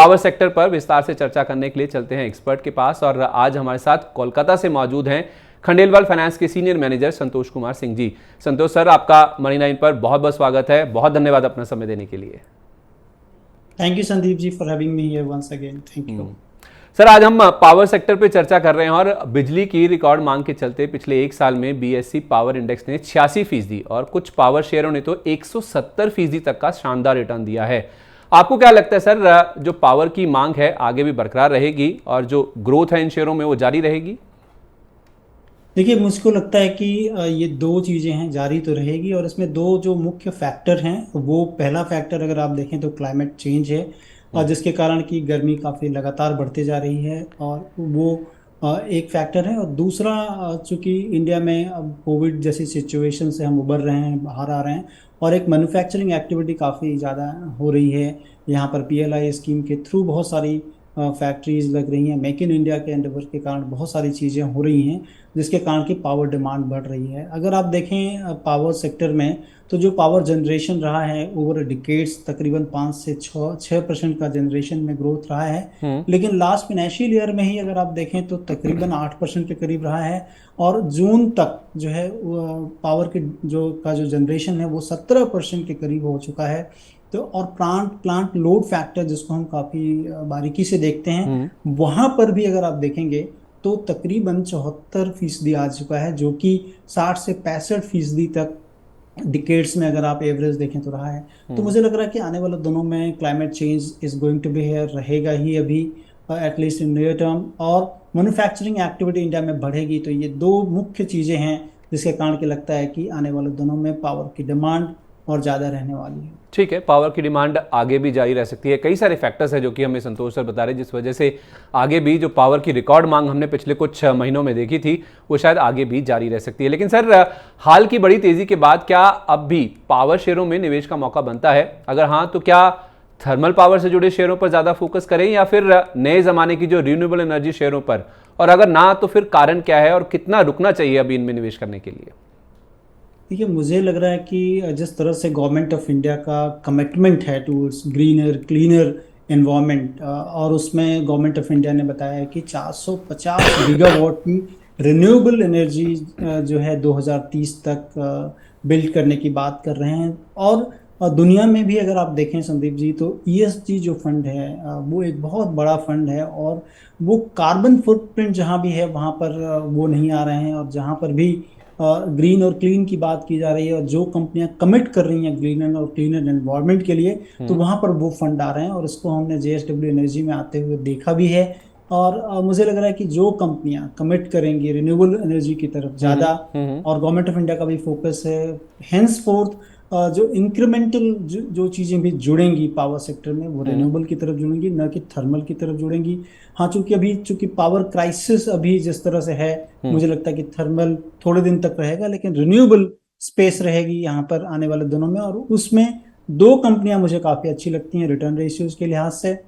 Power sector पर विस्तार से चर्चा करने के लिए चलते हैं एक्सपर्ट के पास। और आज हमारे साथ कोलकाता से मौजूद हैं खंडेलवाल फाइनेंस के सीनियर मैनेजर संतोष कुमार सिंह जी। संतोष सर, आपका मनी 9 पर बहुत बहुत स्वागत है। बहुत धन्यवाद अपना समय देने के लिए। Thank you Sandeep ji for having me here once again. Thank you sir, आज हम पावर सेक्टर पे चर्चा कर रहे हैं और बिजली की रिकॉर्ड मांग के चलते पिछले एक साल में बीएसई पावर इंडेक्स ने 86% और कुछ पावर शेयरों ने तो 170% तक का शानदार रिटर्न दिया है। आपको क्या लगता है सर, जो पावर की मांग है आगे भी बरकरार रहेगी और जो ग्रोथ है इन शेयरों में वो जारी रहेगी? देखिए, मुझको लगता है कि ये दो चीज़ें हैं, जारी तो रहेगी। और इसमें दो जो मुख्य फैक्टर हैं, वो पहला फैक्टर अगर आप देखें तो क्लाइमेट चेंज है, और जिसके कारण कि गर्मी काफ़ी लगातार बढ़ते जा रही है, और वो एक फैक्टर है। और दूसरा, चूंकि इंडिया में अब कोविड जैसी सिचुएशन से हम उबर रहे हैं, बाहर आ रहे हैं, और एक मैन्युफैक्चरिंग एक्टिविटी काफ़ी ज़्यादा हो रही है। यहाँ पर पीएलआई स्कीम के थ्रू बहुत सारी फैक्ट्रीज लग रही हैं। मेक इन इंडिया के एंडेवर के कारण बहुत सारी चीज़ें हो रही हैं, जिसके कारण की पावर डिमांड बढ़ रही है। अगर आप देखें पावर सेक्टर में, तो जो पावर जनरेशन रहा है ओवर डिकेड्स, तकरीबन 5 से 6% का जनरेशन में ग्रोथ रहा है। लेकिन लास्ट फाइनेंशियल ईयर में ही अगर आप देखें तो तकरीबन 8% के करीब रहा है। और जून तक जो है पावर के जो जनरेशन है वो 17% के करीब हो चुका है। तो और प्लांट लोड फैक्टर, जिसको हम काफ़ी बारीकी से देखते हैं, वहाँ पर भी अगर आप देखेंगे तो तकरीबन 74% आ चुका है, जो कि 60 से 65% तक डिकेड्स में अगर आप एवरेज देखें तो रहा है। तो मुझे लग रहा है कि आने वाले दिनों में climate change is going to be here, रहेगा ही अभी, एटलीस्ट इन नियर टर्म। और मैन्युफैक्चरिंग एक्टिविटी इंडिया में बढ़ेगी। तो ये दो मुख्य चीज़ें हैं जिसके कारण के लगता है कि आने वाले दिनों में पावर की डिमांड और ज़्यादा रहने वाली है। ठीक है, पावर की डिमांड आगे भी जारी रह सकती है। कई सारे फैक्टर्स हैं जो कि हमें संतोष सर बता रहे हैं, जिस वजह से आगे भी जो पावर की रिकॉर्ड मांग हमने पिछले कुछ महीनों में देखी थी वो शायद आगे भी जारी रह सकती है। लेकिन सर, हाल की बड़ी तेजी के बाद क्या अब भी पावर शेयरों में निवेश का मौका बनता है? अगर हाँ, तो क्या थर्मल पावर से जुड़े शेयरों पर ज़्यादा फोकस करें या फिर नए ज़माने की जो रिन्यूएबल एनर्जी शेयरों पर? और अगर ना, तो फिर कारण क्या है और कितना रुकना चाहिए अभी इनमें निवेश करने के लिए? देखिए, मुझे लग रहा है कि जिस तरह से गवर्नमेंट ऑफ इंडिया का कमिटमेंट है टूवर्ड्स ग्रीनर क्लीनर एनवायरनमेंट, और उसमें गवर्नमेंट ऑफ इंडिया ने बताया है कि 450 गीगावाट की रिन्यूएबल एनर्जी जो है 2030 तक बिल्ड करने की बात कर रहे हैं। और दुनिया में भी अगर आप देखें संदीप जी, तो ईएसजी जो फंड है वो एक बहुत बड़ा फंड है, और वो कार्बन फुटप्रिंट जहाँ भी है वहाँ पर वो नहीं आ रहे हैं। और जहाँ पर भी ग्रीन और क्लीन की बात की जा रही है, और जो कंपनियां कमिट कर रही हैं ग्रीन और क्लीनर एनवायरनमेंट के लिए, तो वहां पर वो फंड आ रहे हैं। और इसको हमने जेएसडब्ल्यू एनर्जी में आते हुए देखा भी है। और मुझे लग रहा है कि जो कंपनियां कमिट करेंगी रिन्यूएबल एनर्जी की तरफ ज़्यादा, और गवर्नमेंट ऑफ इंडिया का भी फोकस है, हेंस फोर्थ जो इंक्रीमेंटल जो चीज़ें भी जुड़ेंगी पावर सेक्टर में, वो रिन्यूएबल की तरफ जुड़ेंगी, न कि थर्मल की तरफ जुड़ेंगी। हाँ, चूंकि पावर क्राइसिस अभी जिस तरह से है, मुझे लगता है कि थर्मल थोड़े दिन तक रहेगा, लेकिन रिन्यूएबल स्पेस रहेगी यहाँ पर आने वाले दिनों में। और उसमें दो कंपनियां मुझे काफ़ी अच्छी लगती हैं रिटर्न रेशियोज के लिहाज से।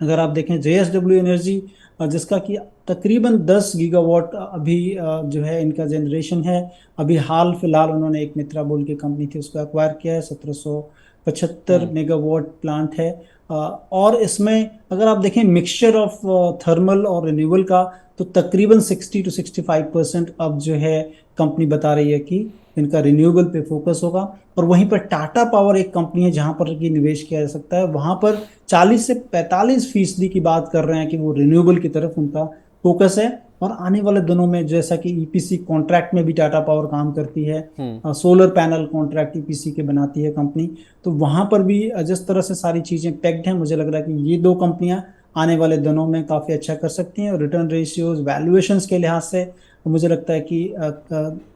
अगर आप देखें जेएसडब्ल्यू एनर्जी, जिसका कि तकरीबन 10 गीगावाट अभी जो है इनका जनरेशन है। अभी हाल फिलहाल उन्होंने एक मित्रा बोल की कंपनी थी, उसको एक्वायर किया है। 1775 मेगावाट प्लांट है। और इसमें अगर आप देखें मिक्सचर ऑफ थर्मल और रिन्यूएबल का, तो तकरीबन 60 to 65% अब जो है कंपनी बता रही है कि इनका रिन्यूएबल पे फोकस होगा। और वहीं पर टाटा पावर एक कंपनी है जहां पर कि निवेश किया जा सकता है, वहां पर 40 से 45% की बात कर रहे हैं कि वो रिन्यूएबल की तरफ उनका फोकस है। और आने वाले दिनों में, जैसा कि ईपीसी कॉन्ट्रैक्ट में भी टाटा पावर काम करती है, सोलर पैनल कॉन्ट्रैक्ट ईपीसी के बनाती है कंपनी, तो वहां पर भी जिस तरह से सारी चीजें पैक्ड हैं, मुझे लग रहा है कि ये दो कंपनियां आने वाले दिनों में काफी अच्छा कर सकती हैं। और रिटर्न रेशियोज वैल्यूएशंस के लिहाज से मुझे लगता है कि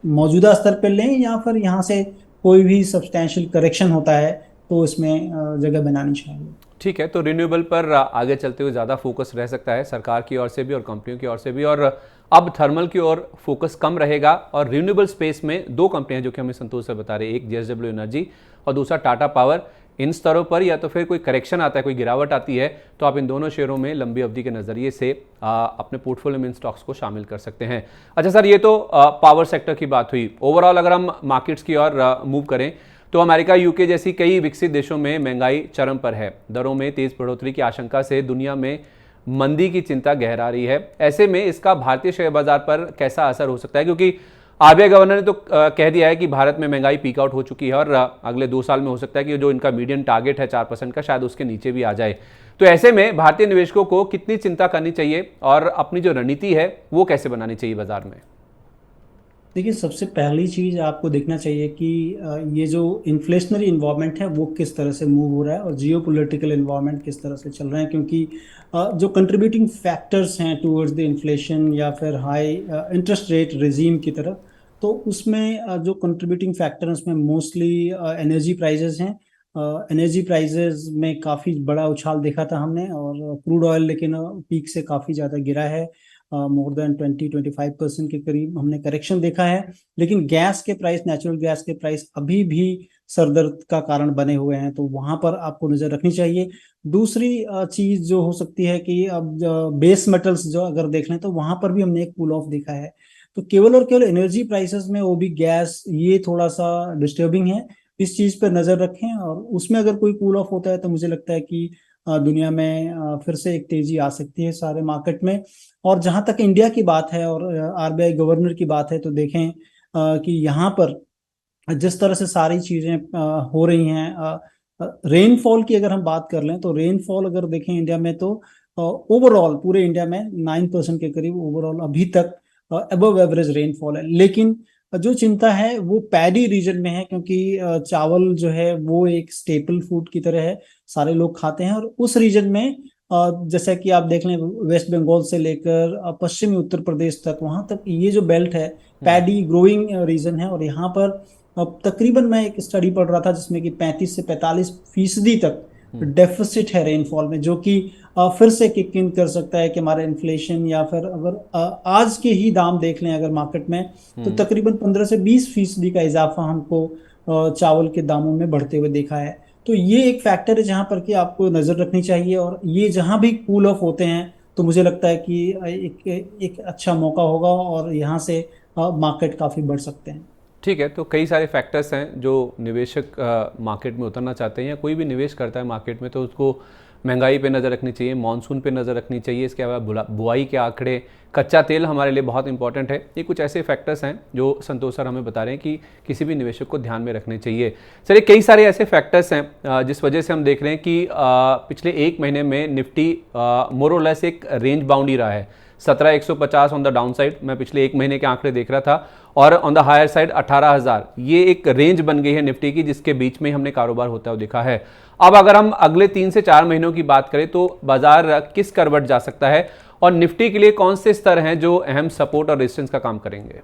मौजूदा स्तर पर लें, या फिर यहाँ से कोई भी सब्सटैंशियल करेक्शन होता है तो इसमें जगह बनानी चाहिए। ठीक है, तो रिन्यूएबल पर आगे चलते हुए ज़्यादा फोकस रह सकता है सरकार की ओर से भी और कंपनियों की ओर से भी, और अब थर्मल की ओर फोकस कम रहेगा। और रिन्यूएबल स्पेस में दो कंपनियां जो कि हमें संतोष से बता रहे हैं, एक जेएसडब्ल्यू एनर्जी और दूसरा टाटा पावर। इन स्तरों पर या तो फिर कोई करेक्शन आता है, कोई गिरावट आती है, तो आप इन दोनों शेयरों में लंबी अवधि के नज़रिए से अपने पोर्टफोलियो में इन स्टॉक्स को शामिल कर सकते हैं। अच्छा सर, ये तो पावर सेक्टर की बात हुई। ओवरऑल अगर हम मार्केट्स की ओर मूव करें तो अमेरिका, यूके जैसी कई विकसित देशों में महंगाई चरम पर है। दरों में तेज बढ़ोतरी की आशंका से दुनिया में मंदी की चिंता गहरा रही है। ऐसे में इसका भारतीय शेयर बाजार पर कैसा असर हो सकता है, क्योंकि आरबीआई गवर्नर ने तो कह दिया है कि भारत में महंगाई पीक आउट हो चुकी है और अगले 2 साल में हो सकता है कि जो इनका मीडियन टारगेट है 4% का, शायद उसके नीचे भी आ जाए। तो ऐसे में भारतीय निवेशकों को कितनी चिंता करनी चाहिए और अपनी जो रणनीति है वो कैसे बनानी चाहिए बाजार में? देखिए, सबसे पहली चीज आपको देखना चाहिए कि ये जो इन्फ्लेशनरी इन्वायरमेंट है वो किस तरह से मूव हो रहा है और जियो पोलिटिकल इन्वायरमेंट किस तरह से चल रहे हैं, क्योंकि जो कंट्रीब्यूटिंग फैक्टर्स हैं टूवर्ड्स द इन्फ्लेशन या फिर हाई इंटरेस्ट रेट रिजीम की तरफ, तो उसमें जो कंट्रीब्यूटिंग फैक्टर है उसमें मोस्टली एनर्जी प्राइजेस हैं। एनर्जी प्राइजेस में काफ़ी बड़ा उछाल देखा था हमने, और क्रूड ऑयल लेकिन पीक से काफ़ी ज़्यादा गिरा है। मोर देन 20-25% के करीब हमने करेक्शन देखा है। लेकिन गैस के प्राइस, नेचुरल गैस के प्राइस अभी भी सरदर्द का कारण बने हुए हैं, तो वहां पर आपको नजर रखनी चाहिए। दूसरी चीज जो हो सकती है कि अब बेस मेटल्स जो अगर देख लें तो वहां पर भी हमने एक कूल ऑफ देखा है। तो केवल और केवल एनर्जी प्राइसेस में, वो भी गैस, ये थोड़ा सा डिस्टर्बिंग है। इस चीज पर नजर रखें, और उसमें अगर कोई कूल ऑफ होता है तो मुझे लगता है कि दुनिया में फिर से एक तेजी आ सकती है सारे मार्केट में। और जहां तक इंडिया की बात है और आरबीआई गवर्नर की बात है, तो देखें कि यहाँ पर जिस तरह से सारी चीजें हो रही हैं, रेनफॉल की अगर हम बात कर लें तो रेनफॉल अगर देखें इंडिया में, तो ओवरऑल पूरे इंडिया में 9% के करीब ओवरऑल अभी तक अबव एवरेज रेनफॉल है। लेकिन जो चिंता है वो पैडी रीजन में है, क्योंकि चावल जो है वो एक स्टेपल फूड की तरह है, सारे लोग खाते हैं। और उस रीजन में जैसा कि आप देख लें, वेस्ट बंगाल से लेकर पश्चिमी उत्तर प्रदेश तक, वहां तक ये जो बेल्ट है पैडी ग्रोइंग रीजन है। और यहाँ पर तकरीबन मैं एक स्टडी पढ़ रहा था जिसमें कि 35 से 45% तक डेफिसिट है रेनफॉल में, जो कि फिर से किक इन कर सकता है कि हमारा इन्फ्लेशन, या फिर अगर आज के ही दाम देख लें अगर मार्केट में, तो तकरीबन 15 से 20% का इजाफा हमको चावल के दामों में बढ़ते हुए देखा है। तो ये एक फैक्टर है जहां पर कि आपको नजर रखनी चाहिए, और ये जहां भी कूल ऑफ होते हैं तो मुझे लगता है कि एक अच्छा मौका होगा और यहाँ से मार्केट काफी बढ़ सकते हैं। ठीक है, तो कई सारे फैक्टर्स हैं जो निवेशक मार्केट में उतरना चाहते हैं या कोई भी निवेश करता है मार्केट में, तो उसको महंगाई पे नज़र रखनी चाहिए, मानसून पे नज़र रखनी चाहिए, इसके अलावा बुआई के आंकड़े, कच्चा तेल हमारे लिए बहुत इंपॉर्टेंट है। ये कुछ ऐसे फैक्टर्स हैं जो संतोष सर हमें बता रहे हैं कि किसी भी निवेशक को ध्यान में रखने चाहिए। सर, ये कई सारे ऐसे फैक्टर्स हैं जिस वजह से हम देख रहे हैं कि पिछले 1 महीने में निफ्टी मोर और लेस एक रेंज बाउंड ही रहा है। 17,150 ऑन द डाउन साइड, मैं पिछले 1 महीने के आंकड़े देख रहा था, और ऑन द हायर साइड 18,000, ये एक रेंज बन गई है निफ्टी की, जिसके बीच में हमने कारोबार होता हुआ देखा है। अब अगर हम अगले 3 से 4 महीनों की बात करें तो बाजार किस करवट जा सकता है और निफ्टी के लिए कौन से स्तर हैं जो अहम सपोर्ट और रेजिस्टेंस का काम करेंगे?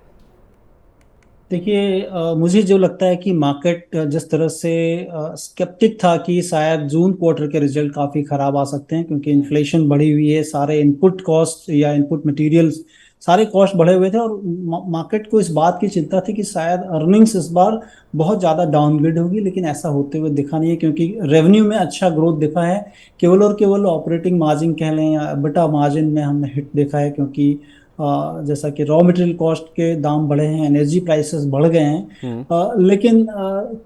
देखिए, मुझे जो लगता है कि मार्केट जिस तरह से स्केप्टिक था कि शायद जून क्वार्टर के रिजल्ट काफ़ी ख़राब आ सकते हैं, क्योंकि इन्फ्लेशन बढ़ी हुई है, सारे इनपुट कॉस्ट या इनपुट मटेरियल्स सारे कॉस्ट बढ़े हुए थे, और मार्केट को इस बात की चिंता थी कि शायद अर्निंग्स इस बार बहुत ज़्यादा डाउनग्रेड होगी। लेकिन ऐसा होते हुए दिखा नहीं है, क्योंकि रेवेन्यू में अच्छा ग्रोथ दिखा है। केवल और केवल ऑपरेटिंग मार्जिन कह लें या एबिटा मार्जिन में हमने हिट देखा है, क्योंकि जैसा कि रॉ मटेरियल कॉस्ट के दाम बढ़े हैं, एनर्जी प्राइसेस बढ़ गए हैं। लेकिन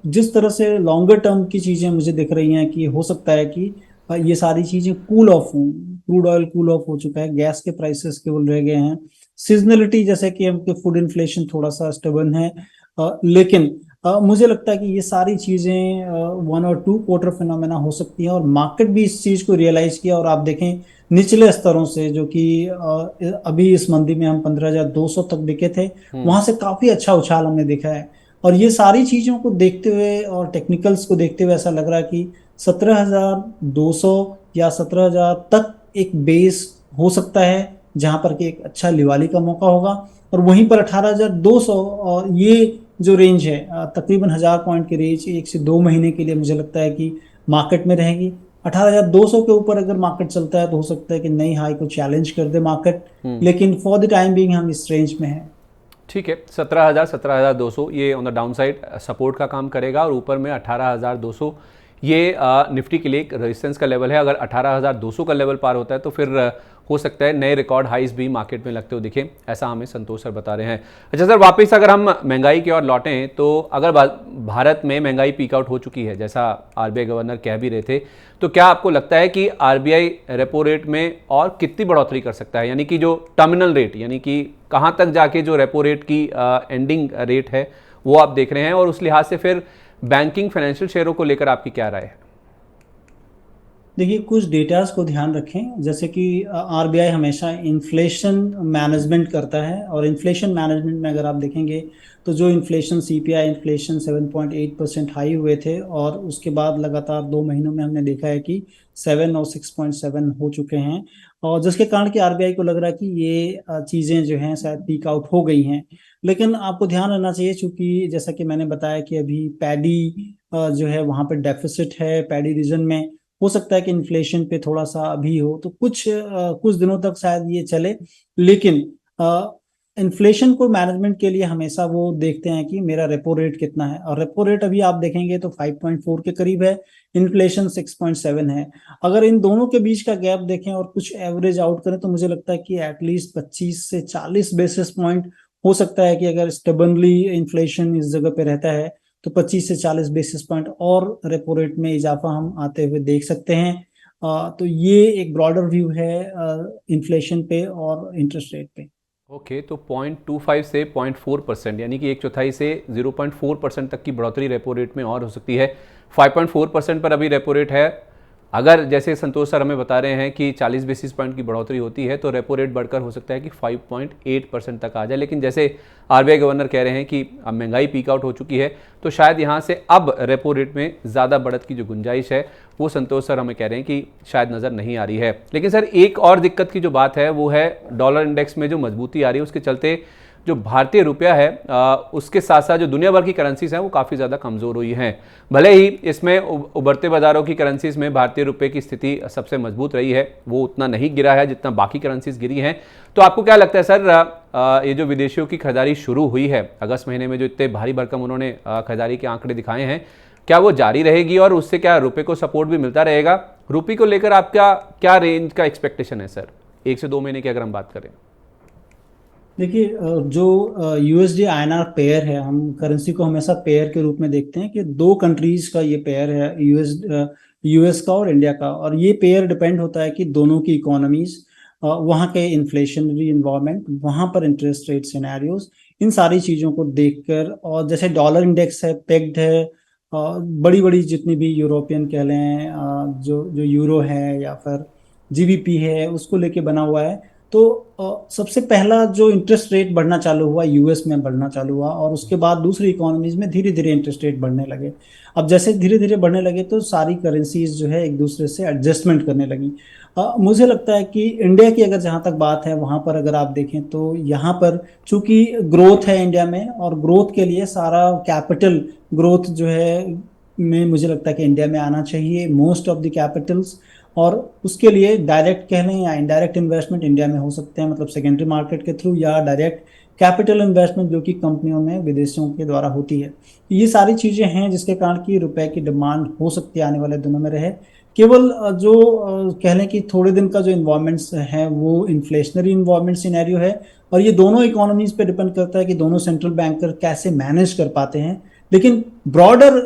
जिस तरह से लॉन्गर टर्म की चीज़ें मुझे दिख रही हैं कि हो सकता है कि ये सारी चीज़ें कूल ऑफ हों। क्रूड ऑयल कूल ऑफ हो चुका है, गैस के प्राइसेस केवल रह गए हैं। सीजनलिटी जैसे कि हमके फूड इन्फ्लेशन थोड़ा सा स्टेबल है, लेकिन मुझे लगता है कि ये सारी चीज़ें 1 और 2 क्वार्टर फिनोमेना हो सकती हैं, और मार्केट भी इस चीज़ को रियलाइज किया। और आप देखें निचले स्तरों से, जो कि अभी इस मंदी में हम 15,200 तक बिके थे, वहां से काफी अच्छा उछाल हमने देखा है। और ये सारी चीजों को देखते हुए और टेक्निकल्स को देखते हुए ऐसा लग रहा है कि 17,200 या 17,000 तक एक बेस हो सकता है, जहां पर कि एक अच्छा लिवाली का मौका होगा। और वहीं पर 18,200 और ये जो रेंज है, तकरीबन 1,000 पॉइंट की रेंज 1 से 2 महीने के लिए मुझे लगता है कि मार्केट में रहेगी। 18,200 के ऊपर अगर मार्केट चलता है तो हो सकता है कि नई हाई को चैलेंज कर दे मार्केट, लेकिन फॉर द टाइम बीइंग हम इस रेंज में हैं। ठीक है, 17,000 17,200 ये on the down side support का काम करेगा, और ऊपर में 18,200 ये निफ्टी के लिए एक रेजिस्टेंस का लेवल है। अगर 18,200 का लेवल पार होता है तो फिर हो सकता है नए रिकॉर्ड हाइस भी मार्केट में लगते हुए दिखें, ऐसा हमें संतोष सर बता रहे हैं। अच्छा सर, वापस अगर हम महंगाई की ओर लौटें तो अगर भारत में महंगाई पीक आउट हो चुकी है जैसा आरबीआई गवर्नर कह भी रहे थे, तो क्या आपको लगता है कि आरबीआई रेपो रेट में और कितनी बढ़ोतरी कर सकता है, यानी कि जो टर्मिनल रेट, यानी कि कहाँ तक जाके जो रेपो रेट की एंडिंग रेट है वो आप देख रहे हैं, और उस लिहाज से फिर बैंकिंग फाइनेंशियल शेयरों को लेकर आपकी क्या राय है? देखिए, कुछ डेटास को ध्यान रखें, जैसे कि आरबीआई हमेशा इन्फ्लेशन मैनेजमेंट करता है, और इन्फ्लेशन मैनेजमेंट में अगर आप देखेंगे तो जो इन्फ्लेशन सीपीआई इन्फ्लेशन 7.8% हाई हुए थे, और उसके बाद लगातार 2 महीनों में हमने देखा है कि 7 और 6.7 हो चुके हैं, और जिसके कारण कि आरबीआई को लग रहा है कि ये चीज़ें जो हैं शायद पीक आउट हो गई हैं। लेकिन आपको ध्यान रखना चाहिए, चूंकि जैसा कि मैंने बताया कि अभी पैडी जो है वहाँ पे डेफिसिट है, पैडी रीजन में हो सकता है कि इन्फ्लेशन पे थोड़ा सा अभी हो, तो कुछ दिनों तक शायद ये चले। लेकिन इन्फ्लेशन को मैनेजमेंट के लिए हमेशा वो देखते हैं कि मेरा रेपो रेट कितना है, और रेपो रेट अभी आप देखेंगे तो 5.4 के करीब है, इन्फ्लेशन 6.7 है। अगर इन दोनों के बीच का गैप देखें और कुछ एवरेज आउट करें तो मुझे लगता है कि एटलीस्ट 25 से 40 बेसिस पॉइंट हो सकता है कि अगर स्टेबनली इन्फ्लेशन इस जगह पे रहता है तो 25 से 40 बेसिस पॉइंट और रेपो रेट में इजाफा हम आते हुए देख सकते हैं। तो ये एक ब्रॉडर व्यू है इन्फ्लेशन पे और इंटरेस्ट रेट पे। ओके, तो 0.25 से 0.4%, यानी कि 1/4 से 0.4% तक की बढ़ोतरी रेपो रेट में और हो सकती है। 5.4% पर अभी रेपो रेट है। अगर जैसे संतोष सर हमें बता रहे हैं कि 40 बेसिस पॉइंट की बढ़ोतरी होती है तो रेपो रेट बढ़कर हो सकता है कि 5.8% तक आ जाए। लेकिन जैसे आरबीआई गवर्नर कह रहे हैं कि अब महंगाई पीक आउट हो चुकी है, तो शायद यहाँ से अब रेपो रेट में ज़्यादा बढ़त की जो गुंजाइश है वो संतोष सर हमें कह रहे हैं कि शायद नज़र नहीं आ रही है। लेकिन सर, एक और दिक्कत की जो बात है वो है डॉलर इंडेक्स में जो मजबूती आ रही है उसके चलते जो भारतीय रुपया है उसके साथ साथ जो दुनिया भर की करेंसीज हैं वो काफ़ी ज़्यादा कमज़ोर हुई हैं। भले ही इसमें उभरते बाज़ारों की करेंसीज में भारतीय रुपये की स्थिति सबसे मजबूत रही है, वो उतना नहीं गिरा है जितना बाकी करेंसीज गिरी हैं। तो आपको क्या लगता है सर, ये जो विदेशियों की खरीदारी शुरू हुई है अगस्त महीने में, जो इतने भारी भरकम उन्होंने खरीदारी के आंकड़े दिखाए हैं, क्या वो जारी रहेगी और उससे क्या रुपये को सपोर्ट भी मिलता रहेगा? रुपये को लेकर आपका क्या रेंज का एक्सपेक्टेशन है सर, 1 से 2 महीने की अगर हम बात करें? देखिए, जो यूएसडी आईएनआर पेयर है, हम करेंसी को हमेशा पेयर के रूप में देखते हैं कि दो कंट्रीज का ये पेयर है, यूएस का और इंडिया का, और ये पेयर डिपेंड होता है कि दोनों की इकोनॉमीज, वहाँ के इन्फ्लेशनरी इन्वायरमेंट, वहाँ पर इंटरेस्ट रेट सिनेरियोज, इन सारी चीज़ों को देखकर, और जैसे डॉलर इंडेक्स है पेग्ड है बड़ी बड़ी जितनी भी यूरोपियन कह लें, जो जो यूरो है या फिर जीबीपी है, उसको लेके बना हुआ है। तो सबसे पहला जो इंटरेस्ट रेट बढ़ना चालू हुआ यूएस में बढ़ना चालू हुआ, और उसके बाद दूसरी इकोनॉमीज में धीरे धीरे इंटरेस्ट रेट बढ़ने लगे। अब जैसे धीरे धीरे बढ़ने लगे तो सारी करेंसीज जो है एक दूसरे से एडजस्टमेंट करने लगी। मुझे लगता है कि इंडिया की अगर जहाँ तक बात है, वहाँ पर अगर आप देखें तो यहाँ पर चूंकि ग्रोथ है इंडिया में, और ग्रोथ के लिए सारा कैपिटल ग्रोथ जो है में मुझे लगता है कि इंडिया में आना चाहिए, मोस्ट ऑफ द कैपिटल्स, और उसके लिए डायरेक्ट कह लें या इनडायरेक्ट इन्वेस्टमेंट इंडिया में हो सकते हैं, मतलब सेकेंडरी मार्केट के थ्रू, या डायरेक्ट कैपिटल इन्वेस्टमेंट जो कि कंपनियों में विदेशियों के द्वारा होती है। ये सारी चीज़ें हैं जिसके कारण कि रुपए की डिमांड हो सकती है आने वाले दिनों में रहे। केवल जो कह लें कि थोड़े दिन का जो इन्वायरमेंट्स है वो इन्फ्लेशनरी इन्वायरमेंट सिनेरियो है, और ये दोनों इकोनॉमीज पे डिपेंड करता है कि दोनों सेंट्रल बैंकर कैसे मैनेज कर पाते हैं। लेकिन ब्रॉडर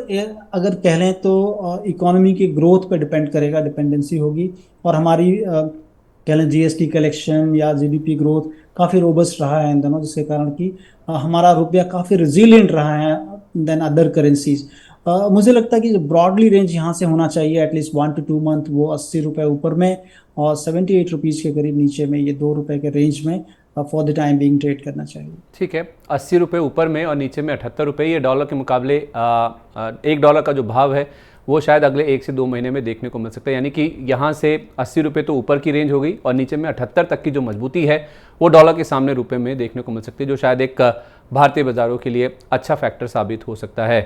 अगर कह लें तो इकोनॉमी की ग्रोथ पे डिपेंड करेगा, डिपेंडेंसी होगी, और हमारी कह लें जीएसटी कलेक्शन या जीडीपी ग्रोथ काफ़ी रोबस्ट रहा है इन दोनों, जिसके कारण कि हमारा रुपया काफ़ी रिजिलियंट रहा है देन अदर करेंसीज। मुझे लगता है कि ब्रॉडली रेंज यहाँ से होना चाहिए एटलीस्ट 1 to 2 मंथ, वो 80 रुपये ऊपर में और 78 रुपीज़ के करीब नीचे में, ये 2 रुपये के रेंज में for the time being trade करना चाहिए। ठीक है, 80 रुपये ऊपर में और नीचे में 78 रुपये, ये डॉलर के मुकाबले $1 का जो भाव है वो शायद अगले 1 से 2 महीने में देखने को मिल सकता है। यानी कि यहाँ से 80 रुपये तो ऊपर की रेंज हो गई और नीचे में 78 तक की जो मजबूती है वो डॉलर के सामने रुपये में देखने को मिल सकती है, जो शायद एक भारतीय बाजारों के लिए अच्छा फैक्टर साबित हो सकता है।